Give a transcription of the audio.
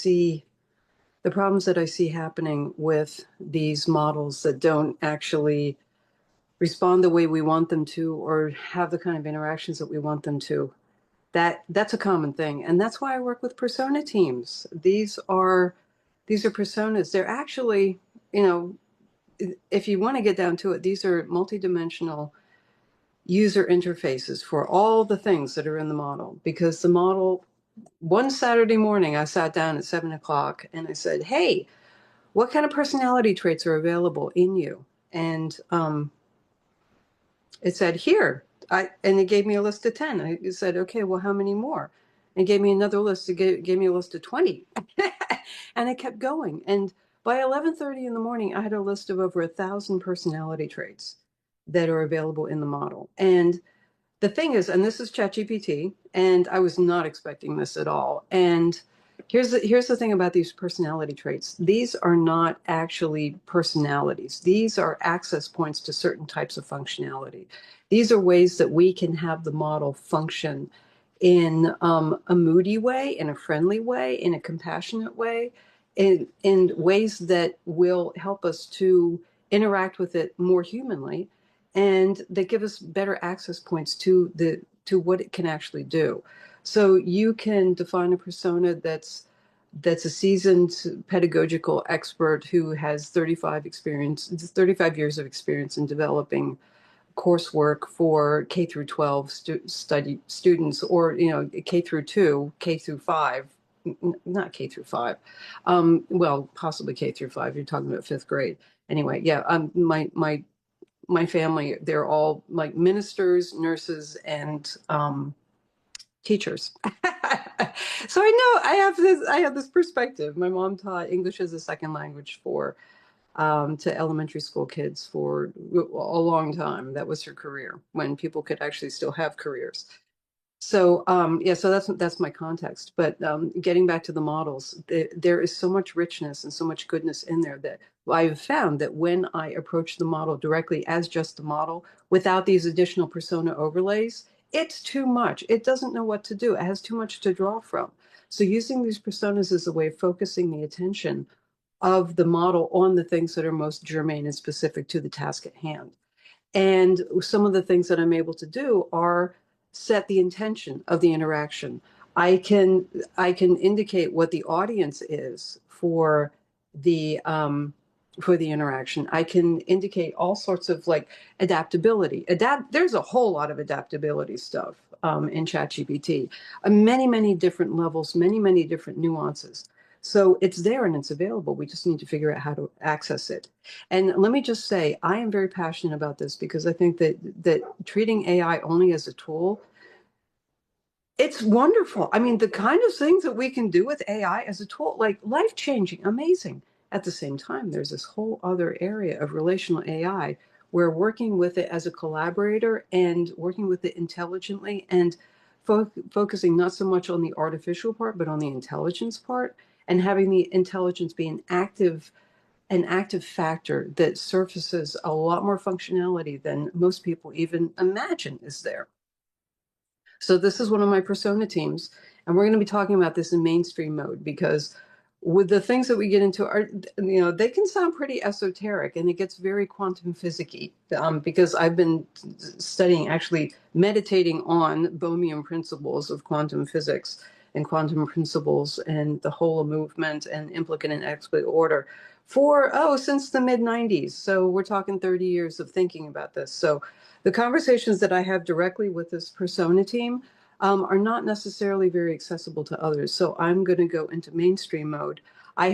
see, the problems that I see happening with these models that don't actually respond the way we want them to or have the kind of interactions that we want them to. That's a common thing. And that's why I work with persona teams. These are personas. They're actually, you know, if you want to get down to it, these are multidimensional user interfaces for all the things that are in the model. Because the model, one Saturday morning, I sat down at 7 o'clock and I said, hey, what kind of personality traits are available in you? And it said, here. And it gave me a list of 10. I said, okay, well, how many more? And gave me another list. It gave me a list of 20. And it kept going. And by 11:30 in the morning, I had a list of over 1,000 personality traits that are available in the model. And the thing is, and this is ChatGPT, and I was not expecting this at all. And here's the thing about these personality traits. These are not actually personalities. These are access points to certain types of functionality. These are ways that we can have the model function in a moody way, in a friendly way, in a compassionate way, in ways that will help us to interact with it more humanly, and that give us better access points to what it can actually do. So you can define a persona that's a seasoned pedagogical expert who has 35 years of experience in developing coursework for K through 12 students, or K through 2, K through 5, not K through 5, well, possibly K through 5. You're talking about fifth grade. Anyway, yeah, my family, they're all like ministers, nurses, and teachers. So I have this perspective. My mom taught English as a second language to elementary school kids for a long time. That was her career, when people could actually still have careers. So yeah, so that's my context. But getting back to the models, there is so much richness and so much goodness in there that I've found that when I approach the model directly as just the model, without these additional persona overlays, it's too much. It doesn't know what to do. It has too much to draw from. So using these personas is a way of focusing the attention of the model on the things that are most germane and specific to the task at hand. And some of the things that I'm able to do are set the intention of the interaction. I can indicate what the audience is for the interaction. I can indicate all sorts of like adaptability. There's a whole lot of adaptability stuff in ChatGPT, many different levels, many different nuances. So it's there and it's available. We just need to figure out how to access it. And let me just say, I am very passionate about this because I think that treating AI only as a tool, it's wonderful. I mean, the kind of things that we can do with AI as a tool, like life-changing, amazing. At the same time, there's this whole other area of relational AI where working with it as a collaborator and working with it intelligently and focusing not so much on the artificial part, but on the intelligence part, and having the intelligence be an active factor that surfaces a lot more functionality than most people even imagine is there. So this is one of my persona teams, and we're going to be talking about this in mainstream mode because with the things that we get into are, they can sound pretty esoteric, and it gets very quantum physics-y because I've been studying, actually meditating on Bohmian principles of quantum physics and quantum principles and the whole movement and implicate and explicit order since the mid 90s. So we're talking 30 years of thinking about this. So the conversations that I have directly with this persona team are not necessarily very accessible to others. So I'm going to go into mainstream mode. I